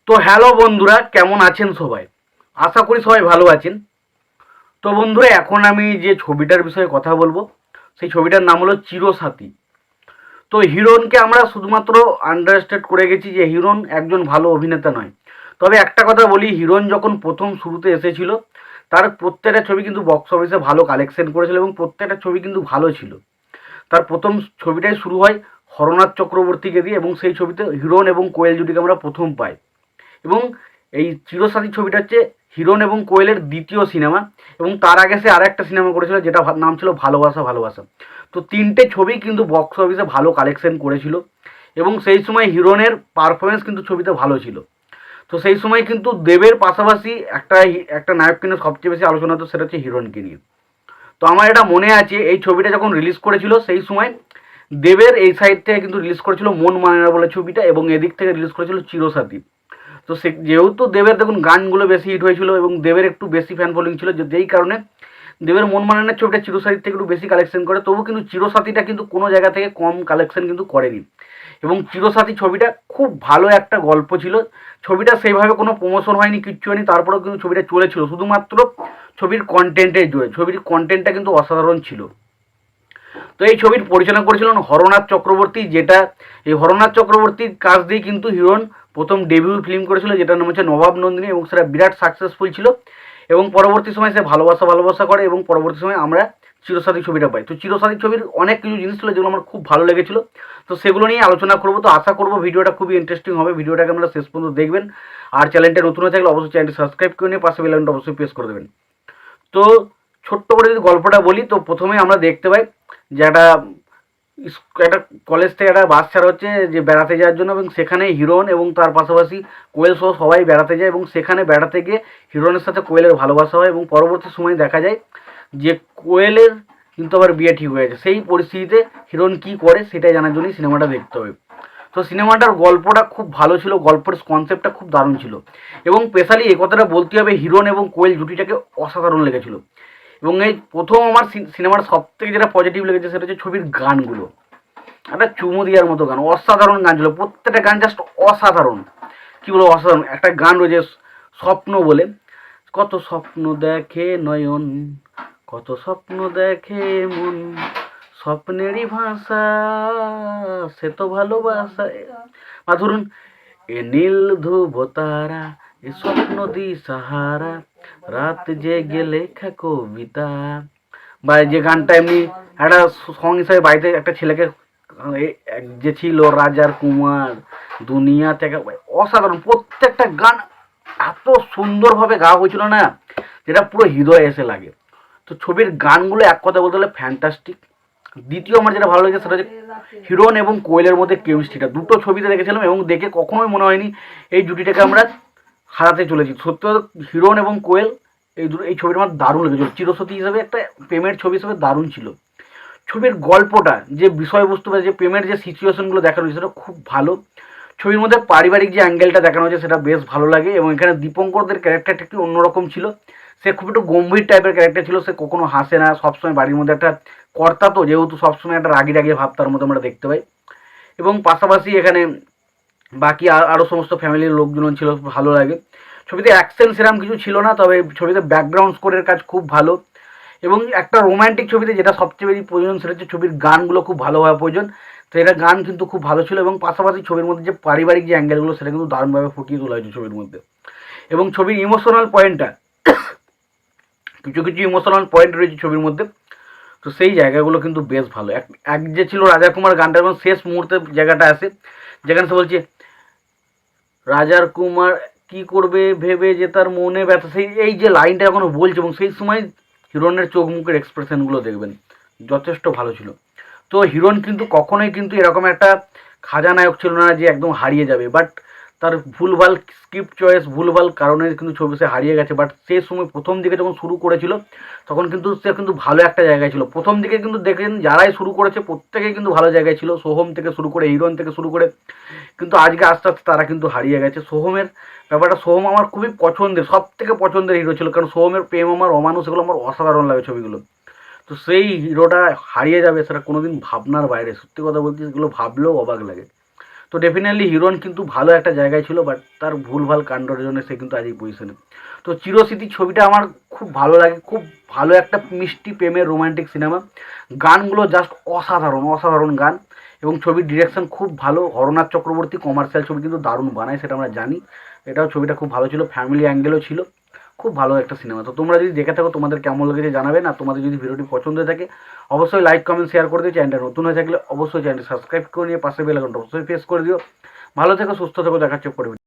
তো হ্যালো বন্ধুরা, কেমন আছেন সবাই? আশা করি সবাই ভালো আছেন। তো বন্ধুরা, এখন আমি যে ছবিটার বিষয়ে কথা বলবো সেই ছবিটার নাম হলো চিরসাথী। তো হিরণকে আমরা শুধুমাত্র আন্ডারস্ট্যান্ড করে গেছি যে হিরণ একজন ভালো অভিনেতা নয়। তবে একটা কথা বলি, হিরণ যখন প্রথম শুরুতে এসেছিল তার প্রত্যেকটা ছবি কিন্তু বক্স অফিসে ভালো কালেকশন করেছিল এবং প্রত্যেকটা ছবি কিন্তু ভালো ছিল। তার প্রথম ছবিটাই শুরু হয় হরনাথ চক্রবর্তীকে দিয়ে এবং সেই ছবিতে হিরণ এবং কোয়েল জুটিকে আমরা প্রথম পাই। এবং এই চিরসাথী ছবিটা হচ্ছে হিরণ এবং কোয়েলের দ্বিতীয় সিনেমা এবং তার আগে সে আর একটা সিনেমা করেছিল যেটা নাম ছিল ভালোবাসা ভালোবাসা। তো তিনটে ছবি কিন্তু বক্স অফিসে ভালো কালেকশন করেছিল এবং সেই সময় হিরণের পারফরমেন্স কিন্তু ছবিতে ভালো ছিল। তো সেই সময় কিন্তু দেবের পাশাপাশি একটা একটা নায়ককে নিয়ে সবচেয়ে বেশি আলোচনা হতো, সেটা হচ্ছে হিরণকে নিয়ে। তো আমার এটা মনে আছে, এই ছবিটা যখন রিলিজ করেছিল সেই সময় দেবের এই সাইড থেকে কিন্তু রিলিজ করেছিল মন মানে না বলে ছবিটা এবং এদিক থেকে রিলিজ করেছিল চিরসাথী। তো সে যেহেতু দেবের দেখুন গানগুলো বেশি হিট হয়েছিল এবং দেবের একটু বেশি ফ্যান ফলোয়িং ছিল, যেই কারণে দেবের মন মানানোর ছবিটা চিরসাথীর থেকে একটু বেশি কালেকশন করে, তবু কিন্তু চিরসাথীটা কিন্তু কোনো জায়গা থেকে কম কালেকশন কিন্তু করেনি। এবং চিরসাথী ছবিটা খুব ভালো একটা গল্প ছিল। ছবিটা সেইভাবে কোনো প্রমোশন হয়নি, কিচ্ছু হয়নি, তারপরেও কিন্তু ছবিটা চলেছিল শুধুমাত্র ছবির কন্টেন্টের জোরে। ছবির কন্টেন্টটা কিন্তু অসাধারণ ছিল। তো এই ছবির পরিচালনা করেছিলেন হরনাথ চক্রবর্তী, যেটা এই হরনাথ চক্রবর্তীর কাজ দিয়ে কিন্তু হিরণ প্রথম ডেবিউ ফিল্ম করেছিল, যেটার নাম হচ্ছে নবাব নন্দিনী এবং সেটা বিরাট সাকসেসফুল ছিল। এবং পরবর্তী সময় সে ভালোবাসা ভালোবাসা করে এবং পরবর্তী সময় আমরা চিরসাথী ছবিটা পাই। তো চিরসাথী ছবির অনেক কিছু জিনিস ছিল যেগুলো আমার খুব ভালো লেগেছিল, তো সেগুলো নিয়ে আলোচনা করবো। তো আশা করবো ভিডিওটা খুবই ইন্টারেস্টিং হবে, ভিডিওটাকে আপনারা শেষ পর্যন্ত দেখবেন। আর চ্যানেলটা নতুন হয়ে থাকলে অবশ্যই চ্যানেলটি সাবস্ক্রাইব করে নিয়ে পাশে বেল আইকনটা অবশ্যই প্রেস করে দেবেন। তো ছোট্ট করে যদি গল্পটা বলি, তো প্রথমে আমরা দেখতে পাই যে একটা কলেজ থেকে একটা বাস ছাড়া হচ্ছে যে বেড়াতে যাওয়ার জন্য, এবং সেখানে হিরণ এবং তার পাশাপাশি কোয়েল সহ সবাই বেড়াতে যায় এবং সেখানে বেড়াতে গিয়ে হিরণের সাথে কোয়েলের ভালোবাসা হয় এবং পরবর্তী সময় দেখা যায় যে কোয়েলের কিন্তু আবার বিয়ে ঠিক হয়ে যায়। সেই পরিস্থিতিতে হিরণ কী করে সেটাই জানার জন্যই সিনেমাটা দেখতে হবে। তো সিনেমাটার গল্পটা খুব ভালো ছিল, গল্পের কনসেপ্টটা খুব দারুণ ছিল এবং স্পেশালি এই কথাটা বলতে হবে, হিরণ এবং কোয়েল জুটিটাকে অসাধারণ লেগেছিল। এবং এই প্রথম আমার সিনেমার সব থেকে যেটা পজিটিভ লেগেছে সেটা হচ্ছে ছবির গানগুলো। একটা চুমু দেওয়ার মতো গান, অসাধারণ গান ছিল, প্রত্যেকটা গান জাস্ট অসাধারণ। কি বলবো, অসাধারণ। একটা গান রয়েছে স্বপ্ন বলে, কত স্বপ্ন দেখে নয়ন, কত স্বপ্ন দেখে মন, স্বপ্নেরই ভাষা সে তো ভালোবাসা। বা ধরুন, এ নীল ধ্রুব তারা, এ স্বপ্ন দি সাহারা, রাত জেগে লেখা কবিতা। বা যে গানটা এমনি একটা সং হিসাবে বাড়িতে একটা ছেলেকে যে ছিল রাজার কুমার দুনিয়া থেকে, অসাধারণ প্রত্যেকটা গান এত সুন্দরভাবে গাওয়া হয়েছিল না, যেটা পুরো হৃদয়ে এসে লাগে। তো ছবির গানগুলো এক কথা বলতে গেলে ফ্যান্টাস্টিক। দ্বিতীয় আমার যেটা ভালো লেগেছে সেটা হচ্ছে হিরণ এবং কোয়েলের মধ্যে কেমিস্ট্রিটা। দুটো ছবিতে দেখেছিলাম এবং দেখে কখনোই মনে হয়নি এই জুটিটাকে আমরা হারাতে চলেছি। সত্যি কথা, হিরণ এবং কোয়েল এই ছবিটা আমার দারুণ লেগেছিল। চিরসতী হিসাবে একটা প্রেমের ছবি হিসেবে দারুণ ছিল। ছবির গল্পটা, যে বিষয়বস্তু বা যে প্রেমের যে সিচুয়েশনগুলো দেখানো হয়েছে সেটা খুব ভালো। ছবির মধ্যে পারিবারিক যে অ্যাঙ্গেলটা দেখানো হয়েছে সেটা বেশ ভালো লাগে এবং এখানে দীপঙ্করদের ক্যারেক্টারটা একটু অন্যরকম ছিল। সে খুব একটু গম্ভীর টাইপের ক্যারেক্টার ছিল, সে কখনো হাসে না, সবসময় বাড়ির মধ্যে একটা কর্তা, তো যেহেতু সবসময় একটা রাগি রাগি ভাব তার মধ্যে আমরা দেখতে পাই। এবং পাশাপাশি এখানে বাকি আরও সমস্ত ফ্যামিলির লোকজন ছিল, ভালো লাগে। ছবিতে অ্যাকশন সেরকম কিছু ছিল না, তবে ছবিতে ব্যাকগ্রাউন্ড স্কোরের কাজ খুব ভালো। এবং একটা রোম্যান্টিক ছবিতে যেটা সবচেয়ে বেশি প্রয়োজন সেটা হচ্ছে ছবির গানগুলো খুব ভালো হওয়া প্রয়োজন। তো এটা গান কিন্তু খুব ভালো ছিল এবং পাশাপাশি ছবির মধ্যে যে পারিবারিক যে অ্যাঙ্গেলগুলো সেটা কিন্তু দারুণভাবে ফুটিয়ে তোলা হয়েছে ছবির মধ্যে। এবং ছবির ইমোশনাল পয়েন্টটা, কিছু কিছু ইমোশনাল পয়েন্ট রয়েছে ছবির মধ্যে, তো সেই জায়গাগুলো কিন্তু বেশ ভালো। এক এক যে ছিল রাজা কুমার গানটা, এবং শেষ মুহূর্তে জায়গাটা আসে যেখানে সে বলছে রাজার কুমার কি করবে ভেবে যে তার মনে ব্যথা, সেই এই যে লাইনটা এখনো বলছে এবং সেই সময় হিরণের চোখ মুখের এক্সপ্রেশনগুলো দেখবেন যথেষ্ট ভালো ছিল। তো হিরণ কিন্তু কখনোই কিন্তু এরকম একটা খাজা নায়ক ছিল না যে একদম হারিয়ে যাবে, বাট তার ভুলভাল স্ক্রিপ্ট চয়েস, ভুলভাল কারণে কিন্তু ছবি সে হারিয়ে গেছে। বাট সে সময় প্রথম দিকে যখন শুরু করেছিল তখন কিন্তু সে কিন্তু ভালো একটা জায়গায় ছিল। প্রথম দিকে কিন্তু দেখেন যারাই শুরু করেছে প্রত্যেকেই কিন্তু ভালো জায়গায় ছিল, সোহম থেকে শুরু করে হিরণ থেকে শুরু করে, কিন্তু আজকে আস্তে আস্তে তারা কিন্তু হারিয়ে গেছে। সোহমের ব্যাপারটা, সোহম আমার খুবই পছন্দের, সব থেকে পছন্দের হিরো ছিল, কারণ সোহমের প্রেম আমার অমানুষ এগুলো আমার অসাধারণ লাগে ছবিগুলো। তো সেই হিরোটা হারিয়ে যাবে সেটা কোনোদিন ভাবনার বাইরে, সত্যি কথা বলতে এগুলো ভাবলেও অবাক লাগে। তো ডেফিনেটলি হিরোইন কিন্তু ভালো একটা জায়গায় ছিল, বাট তার ভুলভাল কাণ্ডের জন্য সে কিন্তু আজ এই পজিশনে। তো চিরস্মৃতি ছবিটা আমার খুব ভালো লাগে, খুব ভালো একটা মিষ্টি প্রেমের রোমান্টিক সিনেমা। গানগুলো জাস্ট অসাধারণ অসাধারণ গান, এবং ছবির ডিরেকশন খুব ভালো। হরনাথ চক্রবর্তী কমার্শিয়াল ছবি কিন্তু দারুণ বানায়, সেটা আমরা জানি। এটাও ছবিটা খুব ভালো ছিল, ফ্যামিলি অ্যাঙ্গেলও ছিল, খুব ভালো একটা সিনেমা। তো তোমরা যদি দেখে থাকো তোমাদের কেমন লেগেছে জানাবে। আর তোমাদের যদি ভিডিওটি পছন্দ হয়ে থাকে অবশ্যই লাইক কমেন্ট শেয়ার করে দিও। চ্যানেলটা নতুন হয়ে থাকলে অবশ্যই চ্যানেলটি সাবস্ক্রাইব করে নিয়ে পাশে বেল আইকনটা অবশ্যই প্রেস করে দিও। ভালো থেকো, সুস্থ থেকো, দেখাচ্ছে পরে।